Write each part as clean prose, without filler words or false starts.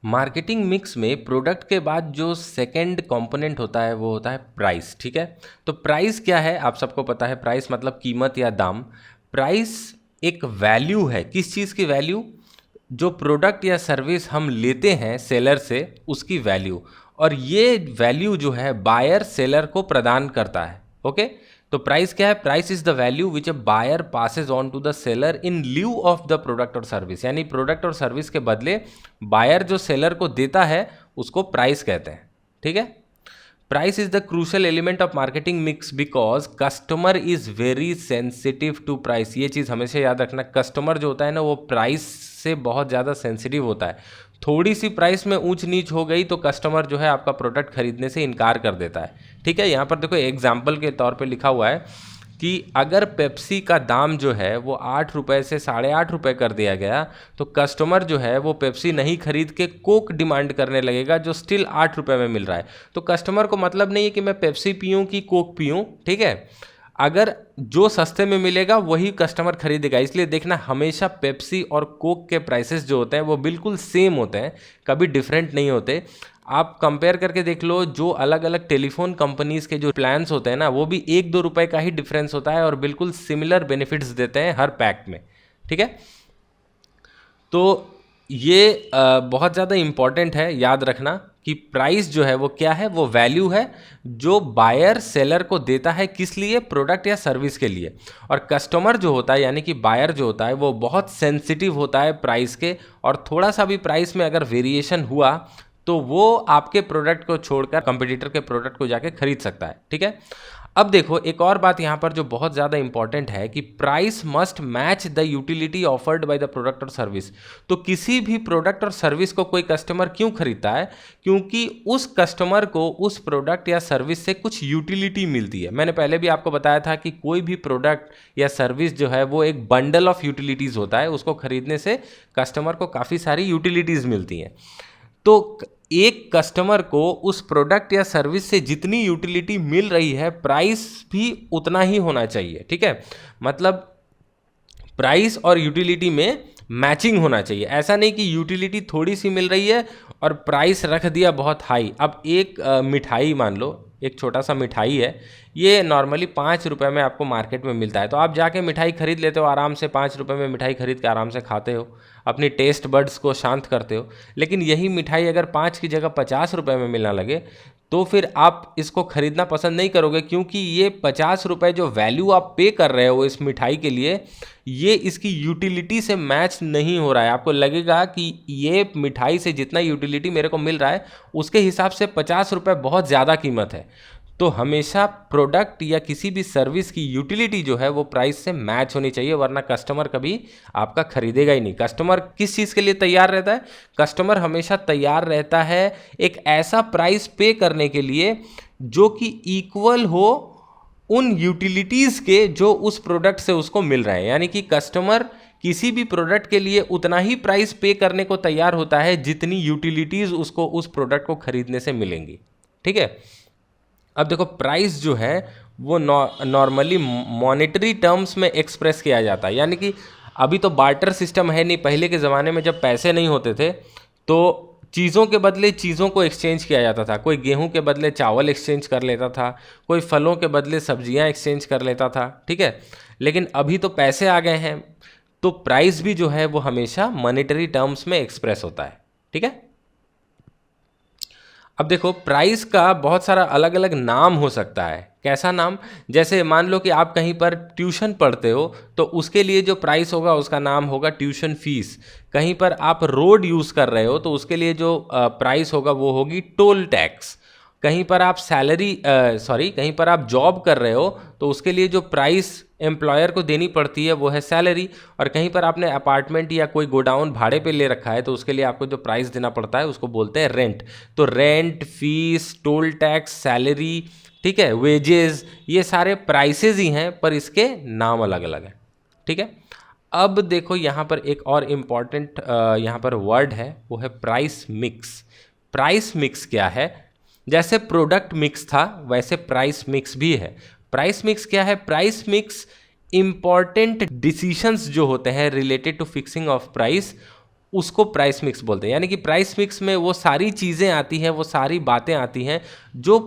Marketing mix में product के बाद जो सेकंड कंपोनेंट होता है वो होता है प्राइस। ठीक है, तो प्राइस क्या है आप सबको पता है। प्राइस मतलब कीमत या दाम। प्राइस एक वैल्यू है। किस चीज़ की वैल्यू? जो प्रोडक्ट या सर्विस हम लेते हैं सेलर से उसकी वैल्यू। और ये वैल्यू जो है बायर सेलर को प्रदान करता है। ओके, तो प्राइस क्या है? Price is the value which a buyer passes on to the seller in lieu of the product और सर्विस। यानी प्रोडक्ट और सर्विस के बदले बायर जो सेलर को देता है उसको प्राइस कहते हैं। ठीक है, price is the crucial element of marketing mix because customer is very sensitive to price. ये चीज़ हमेशा याद रखना, कस्टमर जो होता है ना वो प्राइस से बहुत ज़्यादा सेंसिटिव होता है। थोड़ी सी प्राइस में ऊंच नीच हो गई तो कस्टमर जो है आपका प्रोडक्ट खरीदने से इनकार कर देता है। ठीक है, यहाँ पर देखो एग्जाम्पल के तौर पे लिखा हुआ है कि अगर पेप्सी का दाम जो है वो 8 रुपये से 8.5 रुपये कर दिया गया तो कस्टमर जो है वो पेप्सी नहीं खरीद के कोक डिमांड करने लगेगा जो स्टिल 8 रुपये में मिल रहा है। तो कस्टमर को मतलब नहीं है कि मैं पेप्सी पीऊँ कि कोक पीऊँ। ठीक है, अगर जो सस्ते में मिलेगा वही कस्टमर खरीदेगा। इसलिए देखना हमेशा पेप्सी और कोक के प्राइसेस जो होते हैं वो बिल्कुल सेम होते हैं, कभी डिफरेंट नहीं होते। आप कंपेयर करके देख लो, जो अलग अलग टेलीफोन कंपनीज के जो प्लान्स होते हैं ना वो भी 1-2 रुपए का ही डिफरेंस होता है और बिल्कुल सिमिलर बेनिफिट्स देते हैं हर पैक में। ठीक है, तो ये बहुत ज़्यादा इम्पॉर्टेंट है, याद रखना कि प्राइस जो है वो क्या है, वो वैल्यू है जो बायर सेलर को देता है। किस लिए? प्रोडक्ट या सर्विस के लिए। और कस्टमर जो होता है यानी कि बायर जो होता है वो बहुत सेंसिटिव होता है प्राइस के, और थोड़ा सा भी प्राइस में अगर वेरिएशन हुआ तो वो आपके प्रोडक्ट को छोड़कर कंपटीटर के प्रोडक्ट को जाके खरीद सकता है। ठीक है, अब देखो एक और बात यहाँ पर जो बहुत ज़्यादा इंपॉर्टेंट है कि price must match the utility offered by the product और सर्विस। तो किसी भी प्रोडक्ट और सर्विस को कोई कस्टमर क्यों खरीदता है? क्योंकि उस कस्टमर को उस प्रोडक्ट या सर्विस से कुछ यूटिलिटी मिलती है। मैंने पहले भी आपको बताया था कि कोई भी प्रोडक्ट या सर्विस जो है वो एक बंडल ऑफ यूटिलिटीज़ होता है। उसको खरीदने से कस्टमर को काफ़ी सारी यूटिलिटीज़ मिलती हैं। तो एक कस्टमर को उस प्रोडक्ट या सर्विस से जितनी यूटिलिटी मिल रही है प्राइस भी उतना ही होना चाहिए। ठीक है, मतलब प्राइस और यूटिलिटी में मैचिंग होना चाहिए। ऐसा नहीं कि यूटिलिटी थोड़ी सी मिल रही है और प्राइस रख दिया बहुत हाई। अब एक मिठाई मान लो, एक छोटा सा मिठाई है, ये नॉर्मली 5 रुपये में आपको मार्केट में मिलता है। तो आप जाके मिठाई खरीद लेते हो आराम से, 5 रुपये में मिठाई खरीद के आराम से खाते हो, अपनी टेस्ट बड्स को शांत करते हो। लेकिन यही मिठाई अगर 5 की जगह 50 रुपये में मिलना लगे तो फिर आप इसको खरीदना पसंद नहीं करोगे, क्योंकि ये 50 रुपये जो वैल्यू आप पे कर रहे हो इस मिठाई के लिए, ये इसकी यूटिलिटी से मैच नहीं हो रहा है। आपको लगेगा कि ये मिठाई से जितना यूटिलिटी मेरे को मिल रहा है उसके हिसाब से 50 रुपये बहुत ज़्यादा कीमत है। तो हमेशा प्रोडक्ट या किसी भी सर्विस की यूटिलिटी जो है वो प्राइस से मैच होनी चाहिए, वरना कस्टमर कभी आपका खरीदेगा ही नहीं। कस्टमर किस चीज़ के लिए तैयार रहता है? कस्टमर हमेशा तैयार रहता है एक ऐसा प्राइस पे करने के लिए जो कि इक्वल हो उन यूटिलिटीज़ के जो उस प्रोडक्ट से उसको मिल रहे हैं। यानी कि कस्टमर किसी भी प्रोडक्ट के लिए उतना ही प्राइस पे करने को तैयार होता है जितनी यूटिलिटीज़ उसको उस प्रोडक्ट को खरीदने से मिलेंगी। ठीक है, अब देखो प्राइस जो है वो नॉर्मली मॉनेटरी टर्म्स में एक्सप्रेस किया जाता है। यानी कि अभी तो बार्टर सिस्टम है नहीं। पहले के ज़माने में जब पैसे नहीं होते थे तो चीज़ों के बदले चीज़ों को एक्सचेंज किया जाता था। कोई गेहूं के बदले चावल एक्सचेंज कर लेता था, कोई फलों के बदले सब्जियां एक्सचेंज कर लेता था। ठीक है, लेकिन अभी तो पैसे आ गए हैं तो प्राइस भी जो है वो हमेशा मॉनेटरी टर्म्स में एक्सप्रेस होता है। ठीक है, अब देखो प्राइस का बहुत सारा अलग अलग नाम हो सकता है। कैसा नाम? जैसे मान लो कि आप कहीं पर ट्यूशन पढ़ते हो तो उसके लिए जो प्राइस होगा उसका नाम होगा ट्यूशन फीस। कहीं पर आप रोड यूज़ कर रहे हो तो उसके लिए जो प्राइस होगा वो होगी टोल टैक्स। कहीं पर आप कहीं पर आप जॉब कर रहे हो तो उसके लिए जो प्राइस एम्प्लॉयर को देनी पड़ती है वो है सैलरी। और कहीं पर आपने अपार्टमेंट या कोई गोडाउन भाड़े पे ले रखा है तो उसके लिए आपको जो प्राइस देना पड़ता है उसको बोलते हैं रेंट। तो rent, fees, toll tax, salary, ठीक है, वेजेस, ये सारे प्राइसेस ही हैं पर इसके नाम अलग अलग हैं। ठीक है, अब देखो यहाँ पर एक और इम्पॉर्टेंट यहाँ पर वर्ड है, वो है प्राइस मिक्स। प्राइस मिक्स क्या है? जैसे प्रोडक्ट मिक्स था वैसे प्राइस मिक्स भी है। प्राइस मिक्स क्या है? प्राइस मिक्स इंपॉर्टेंट डिसीशंस जो होते हैं related to fixing of price उसको प्राइस मिक्स बोलते हैं। यानी कि प्राइस मिक्स में वो सारी चीज़ें आती हैं, वो सारी बातें आती हैं जो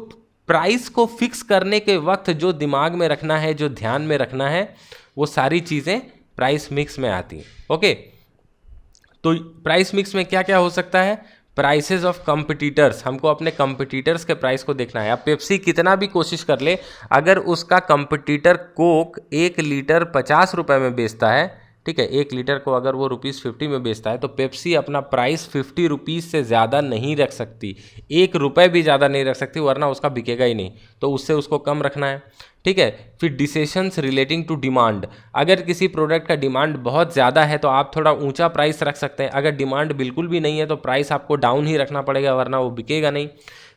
प्राइस को फिक्स करने के वक्त जो दिमाग में रखना है, जो ध्यान में रखना है, वो सारी चीज़ें प्राइस मिक्स में आती हैं। ओके, तो प्राइस मिक्स में क्या क्या हो सकता है? प्राइसेस ऑफ कंपटीटर्स, हमको अपने कंपटीटर्स के प्राइस को देखना है। अब पेप्सी कितना भी कोशिश कर ले, अगर उसका कंपटीटर कोक 1 लीटर 50 रुपये में बेचता है, ठीक है, 1 लीटर को अगर वो ₹50 में बेचता है, तो पेप्सी अपना प्राइस 50 रुपीज़ से ज़्यादा नहीं रख सकती, 1 रुपये भी ज़्यादा नहीं रख सकती, वरना उसका बिकेगा ही नहीं। तो उससे उसको कम रखना है, ठीक है। फिर डिसीशंस रिलेटिंग टू डिमांड, अगर किसी प्रोडक्ट का डिमांड बहुत ज़्यादा है तो आप थोड़ा ऊंचा प्राइस रख सकते हैं, अगर डिमांड बिल्कुल भी नहीं है तो प्राइस आपको डाउन ही रखना पड़ेगा, वरना वो बिकेगा नहीं।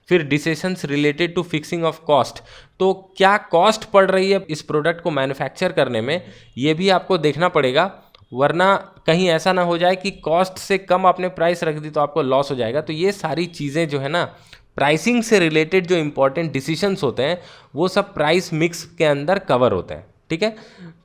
फिर decisions related to fixing of cost, तो क्या कॉस्ट पड़ रही है इस प्रोडक्ट को मैन्युफैक्चर करने में, ये भी आपको देखना पड़ेगा, वरना कहीं ऐसा ना हो जाए कि कॉस्ट से कम आपने प्राइस रख दी तो आपको लॉस हो जाएगा। तो ये सारी चीज़ें जो है ना, प्राइसिंग से रिलेटेड जो इंपॉर्टेंट डिसीशंस होते हैं, वो सब प्राइस मिक्स के अंदर कवर होते हैं, ठीक है।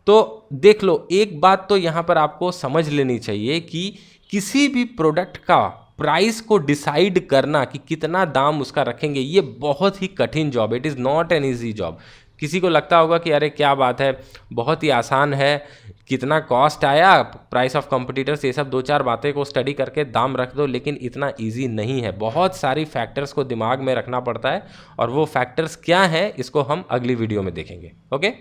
तो देख लो, एक बात तो यहाँ पर आपको समझ लेनी चाहिए कि किसी भी प्रोडक्ट का प्राइस को डिसाइड करना कि कितना दाम उसका रखेंगे, ये बहुत ही कठिन job, it is not an easy job. किसी को लगता होगा कि अरे क्या बात है, बहुत ही आसान है, कितना कॉस्ट आया, प्राइस ऑफ कंपटीटर्स, ये सब 2-4 बातें को स्टडी करके दाम रख दो, लेकिन इतना इजी नहीं है। बहुत सारी फैक्टर्स को दिमाग में रखना पड़ता है, और वो फैक्टर्स क्या हैं इसको हम अगली वीडियो में देखेंगे। ओके।